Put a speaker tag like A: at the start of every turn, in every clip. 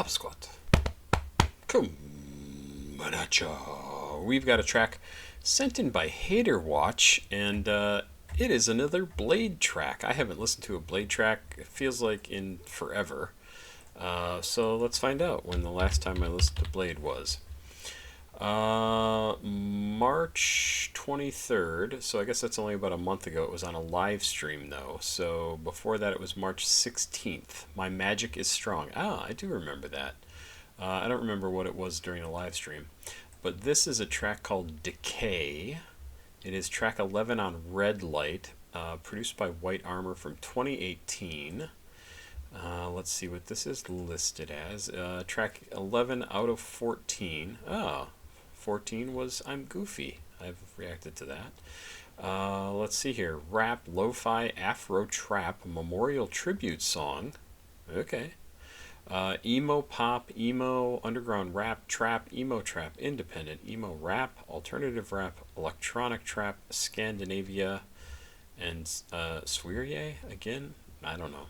A: papasquatjon. Coming at ya. We've got a track sent in by Haterwatch, and it is another Bladee track. I haven't listened to a Bladee track, it feels like, in forever. So let's find out when the last time I listened to Bladee was. March 23rd, so I guess that's only about a month ago. It was on a live stream, though. So before that, it was March 16th. My Magic is Strong. Ah, I do remember that. I don't remember what it was during a live stream. But this is a track called Decay. It is track 11 on Red Light, produced by Whitearmor from 2018. Let's see what this is listed as. Track 11 out of 14. Oh, 14 was I'm Goofy. I've reacted to that. Let's see here. Rap, Lo-Fi, Afro Trap, Memorial Tribute Song. Okay. Emo Pop, Emo, Underground Rap, Trap, Emo Trap, Independent, Emo Rap, Alternative Rap, Electronic Trap, Scandinavia, and Sweerie again? I don't know.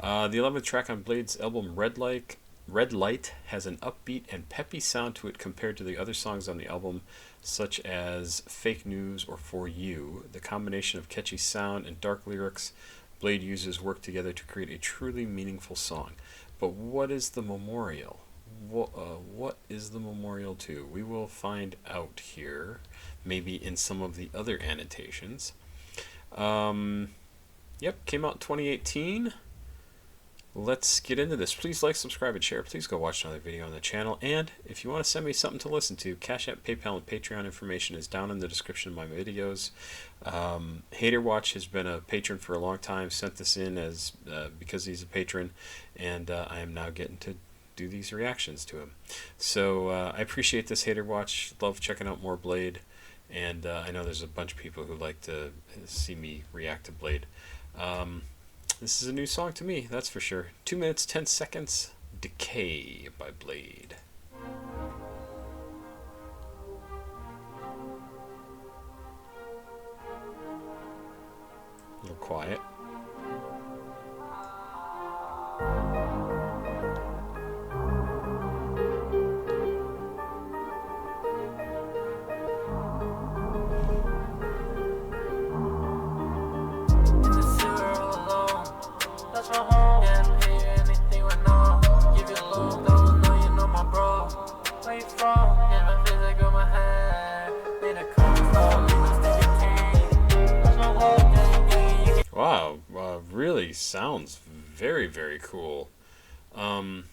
A: The 11th track on Blade's album Red Light has an upbeat and peppy sound to it compared to the other songs on the album, such as Fake News or For You. The combination of catchy sound and dark lyrics Bladee uses work together to create a truly meaningful song. But what is the memorial? What is the memorial to? We will find out here, maybe in some of the other annotations. Yep, came out in 2018. Let's get into this. Please like, subscribe, and share. Please go watch another video on the channel. And if you want to send me something to listen to, CashApp, PayPal, and Patreon information is down in the description of my videos. Haterwatch has been a patron for a long time. Sent this in as because he's a patron, and I am now getting to do these reactions to him. So I appreciate this, Haterwatch. Love checking out more Bladee, and I know there's a bunch of people who like to see me react to Bladee. This is a new song to me, that's for sure. 2 minutes, 10 seconds, Decay by Bladee. A little quiet. Wow, really sounds very, very cool. The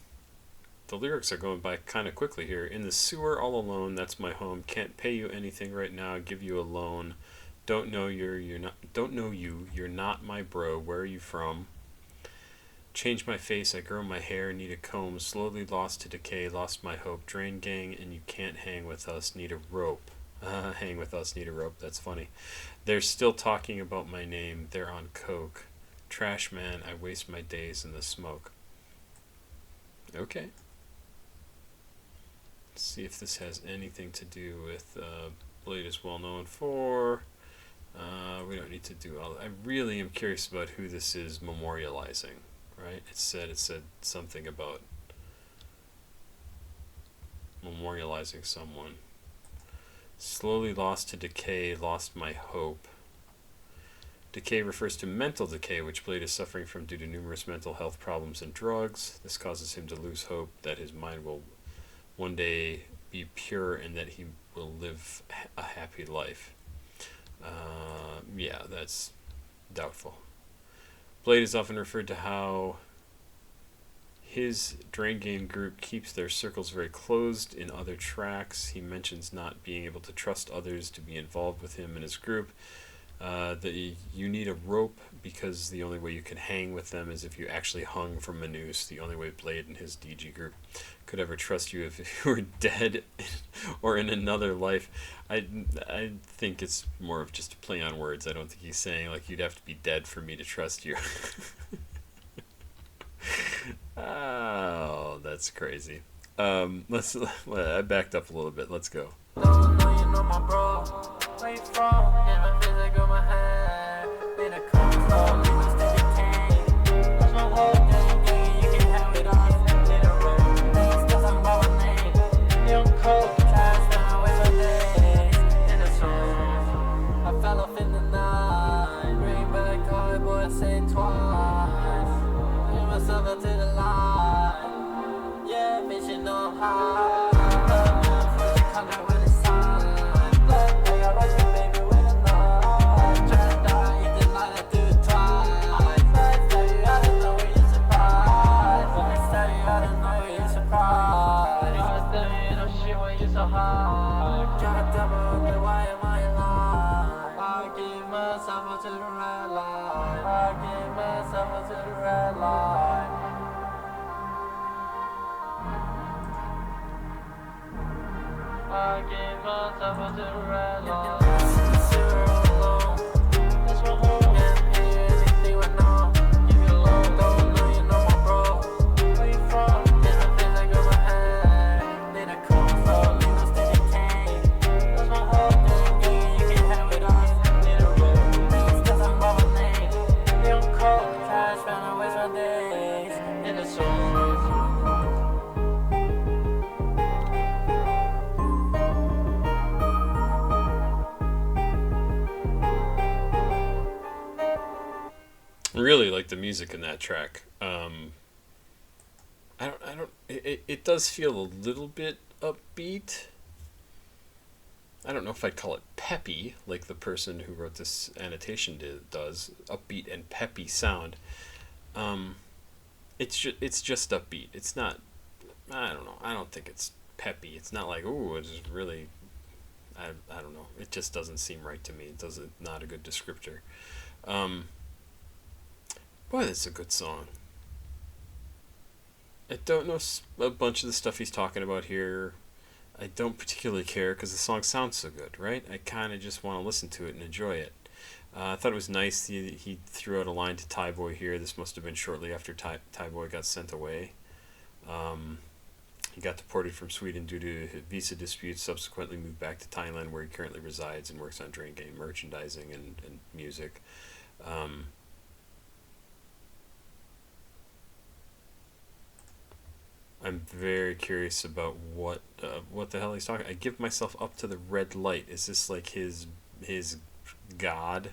A: lyrics are going by kind of quickly here. In the sewer all alone, that's my home. Can't pay you anything right now, give you a loan. Don't know you're not my bro. Where are you from? Change my face, I grow my hair, need a comb. Slowly lost to decay, lost my hope. Drain gang, and you can't hang with us, need a rope. Hang with us, need a rope. That's funny. They're still talking about my name. They're on coke. Trash man, I waste my days in the smoke. Okay. Let's see if this has anything to do with Bladee is well known for. We don't need to do all that. I really am curious about who this is memorializing. Right? It said something about memorializing someone. Slowly lost to decay, lost my hope. Decay refers to mental decay, which Bladee is suffering from due to numerous mental health problems and drugs. This causes him to lose hope that his mind will one day be pure and that he will live a happy life. Yeah, that's doubtful. Bladee is often referred to how his Drain Gang group keeps their circles very closed in other tracks. He mentions not being able to trust others to be involved with him and his group. That you need a rope because the only way you can hang with them is if you actually hung from a noose. The only way Bladee and his DG group could ever trust you if you were dead or in another life. I think it's more of just a play on words. I don't think he's saying like you'd have to be dead for me to trust you. Oh, that's crazy. I backed up a little bit. Let's go. Don't know you know my bro. Where you from? Yeah, my face, I got my hand. Need a comfort, you must take a cane. That's my whole thing, you can have it all. Need a rope. Really like the music in that track. I don't. It does feel a little bit upbeat. I don't know if I'd call it peppy, like the person who wrote this annotation does. Upbeat and peppy sound. Um, it's just upbeat. It's not. I don't know. I don't think it's peppy. It's not like ooh. It's really. I don't know. It just doesn't seem right to me. It doesn't. Not a good descriptor. Um, Boy, that's a good song. I don't know a bunch of the stuff he's talking about here. I don't particularly care because the song sounds so good, right? I kind of just want to listen to it and enjoy it. I thought it was nice he threw out a line to Thai Boy here. This must have been shortly after Thai Boy got sent away. Um, he got deported from Sweden due to visa disputes, subsequently moved back to Thailand where he currently resides and works on Drain Game merchandising and music. Um, I'm very curious about what the hell he's talking. I give myself up to the red light. Is this like his god?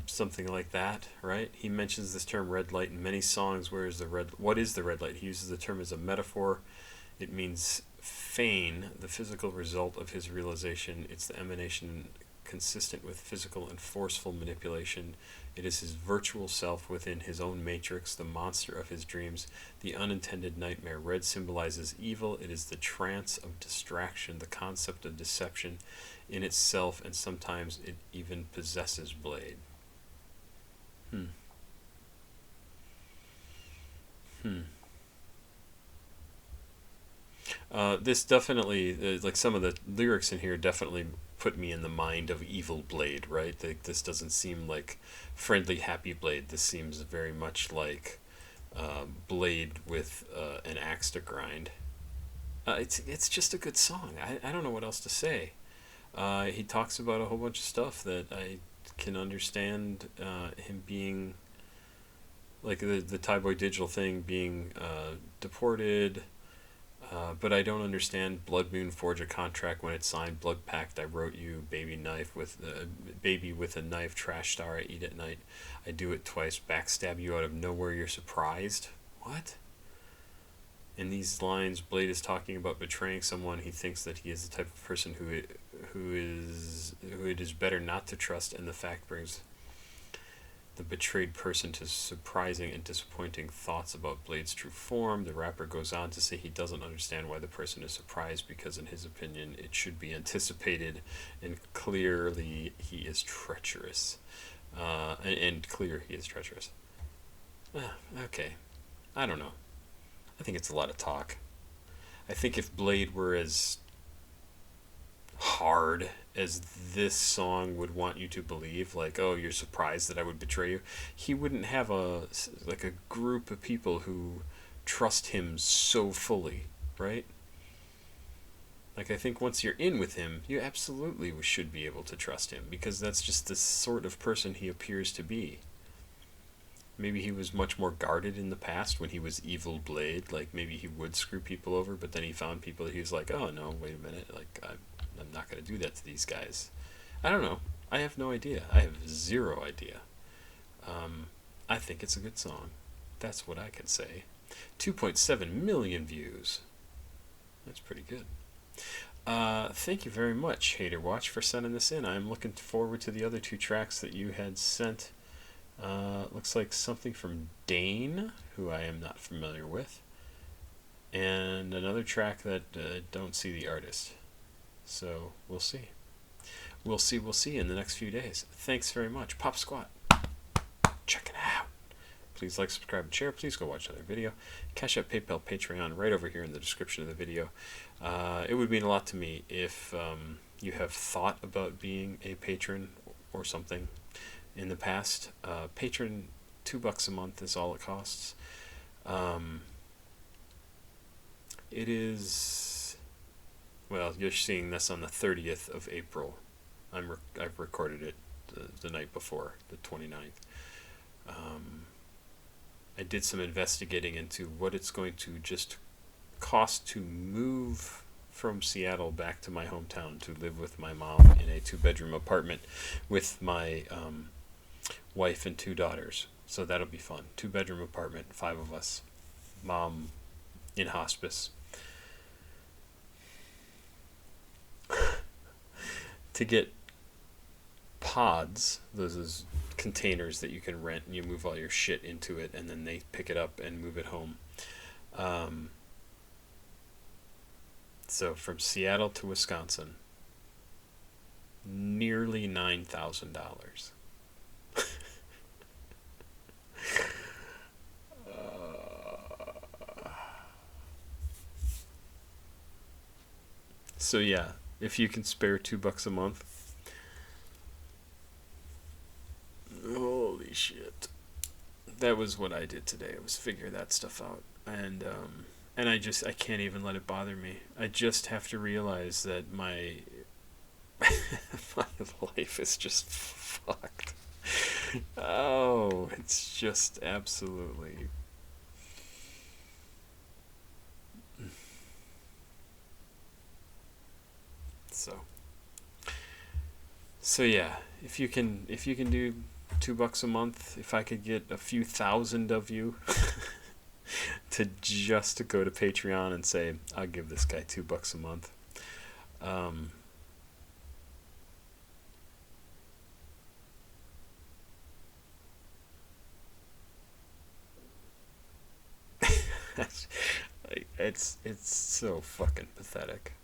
A: Something like that, right? He mentions this term red light in many songs. Where is the red? What is the red light? He uses the term as a metaphor. It means feign, the physical result of his realization. It's the emanation consistent with physical and forceful manipulation. It is his virtual self within his own matrix, the monster of his dreams, the unintended nightmare. Red symbolizes evil. It is the trance of distraction, the concept of deception in itself, and sometimes it even possesses Blade. Hmm. Hmm. This definitely, like some of the lyrics in here, definitely put me in the mind of Evil Blade, right? This doesn't seem like friendly, happy Blade. This seems very much like Blade with an axe to grind. It's just a good song. I don't know what else to say. He talks about a whole bunch of stuff that I can understand him being like the Thai Boy Digital thing, being deported. But I don't understand Blood Moon forge a contract when it's signed. Blood Pact I wrote you. Baby with a knife. Trash star I eat at night. I do it twice. Backstab you out of nowhere. You're surprised. What? In these lines, Blade is talking about betraying someone. He thinks that he is the type of person who it is better not to trust, and the fact brings the betrayed person to surprising and disappointing thoughts about Blade's true form. The rapper goes on to say he doesn't understand why the person is surprised because, in his opinion, it should be anticipated, and clearly he is treacherous. And clear he is treacherous. Okay. I don't know. I think it's a lot of talk. I think if Blade were as hard as this song would want you to believe, like, oh, you're surprised that I would betray you, he wouldn't have a group of people who trust him so fully, right? Like, I think once you're in with him, you absolutely should be able to trust him, because that's just the sort of person he appears to be. Maybe he was much more guarded in the past when he was Evil Blade. Like, maybe he would screw people over, but then he found people that he was like, oh, no, wait a minute. Like, I'm not going to do that to these guys. I don't know. I have no idea. I have zero idea. I think it's a good song. That's what I can say. 2.7 million views. That's pretty good. Thank you very much, Hater Watch, for sending this in. I'm looking forward to the other two tracks that you had sent. Looks like something from Dane, who I am not familiar with, and another track that don't see the artist. So we'll see. We'll see in the next few days. Thanks very much. Pop Squat. Check it out. Please like, subscribe, and share. Please go watch another video. CashApp, PayPal, Patreon, right over here in the description of the video. It would mean a lot to me if you have thought about being a patron or something in the past. Patron, $2 a month is all it costs. It is, well, you're seeing this on the 30th of April. I've recorded it the night before, the 29th. I did some investigating into what it's going to just cost to move from Seattle back to my hometown to live with my mom in a 2-bedroom apartment with my wife and 2 daughters. So that'll be fun. 2-bedroom apartment, 5 of us. Mom in hospice. To get pods, those is containers that you can rent, and you move all your shit into it, and then they pick it up and move it home. So from Seattle to Wisconsin, nearly $9,000. So yeah, if you can spare $2 a month, holy shit. That was what I did today. I was figure that stuff out, and I can't even let it bother me. I just have to realize that my my life is just fucked. Oh, it's just absolutely. So yeah, if you can do $2 a month, if I could get a few thousand of you to go to Patreon and say, I'll give this guy $2 a month. It's so fucking pathetic.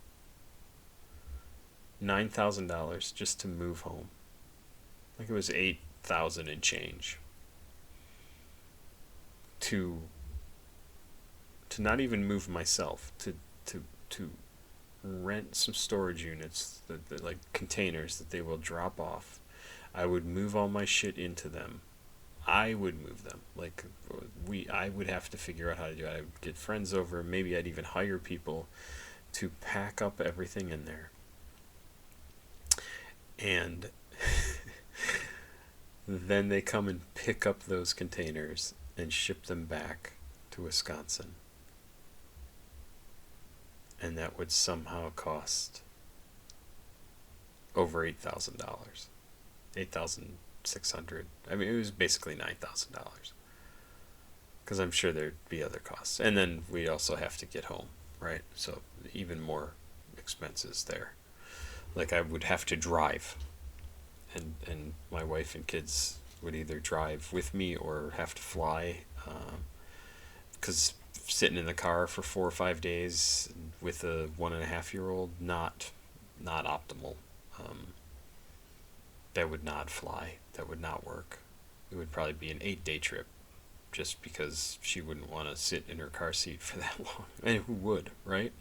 A: $9,000 just to move home. Like it was 8,000 and change. To not even move myself, to rent some storage units, that like containers that they will drop off. I would move all my shit into them. I would move them. Like I would have to figure out how to do it. I'd get friends over. Maybe I'd even hire people to pack up everything in there. And then they come and pick up those containers and ship them back to Wisconsin. And that would somehow cost over $8,000. $8,600. I mean, it was basically $9,000. Because I'm sure there'd be other costs. And then we'd also have to get home, right? So even more expenses there. Like I would have to drive, and my wife and kids would either drive with me or have to fly, because sitting in the car for 4 or 5 days with a 1.5-year-old, not optimal. That would not fly. That would not work. It would probably be an 8-day trip, just because she wouldn't want to sit in her car seat for that long. And who would, right?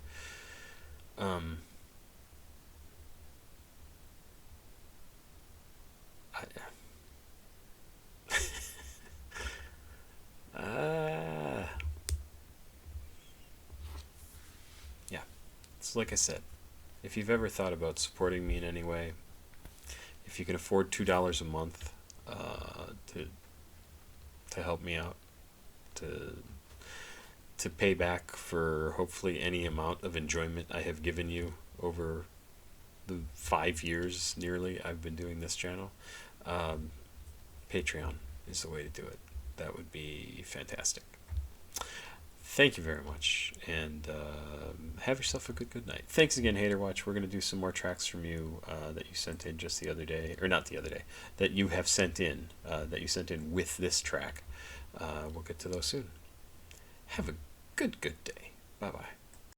A: Yeah, it's like I said, if you've ever thought about supporting me in any way, if you can afford $2 a month to help me out, to pay back for hopefully any amount of enjoyment I have given you over the 5 years nearly I've been doing this channel, Patreon is the way to do it. That would be fantastic. Thank you very much, and have yourself a good night. Thanks again, Hater Watch. We're gonna do some more tracks from you that you sent in just the other day, or not the other day, that you have sent in, that you sent in with this track. We'll get to those soon. Have a good day. Bye bye.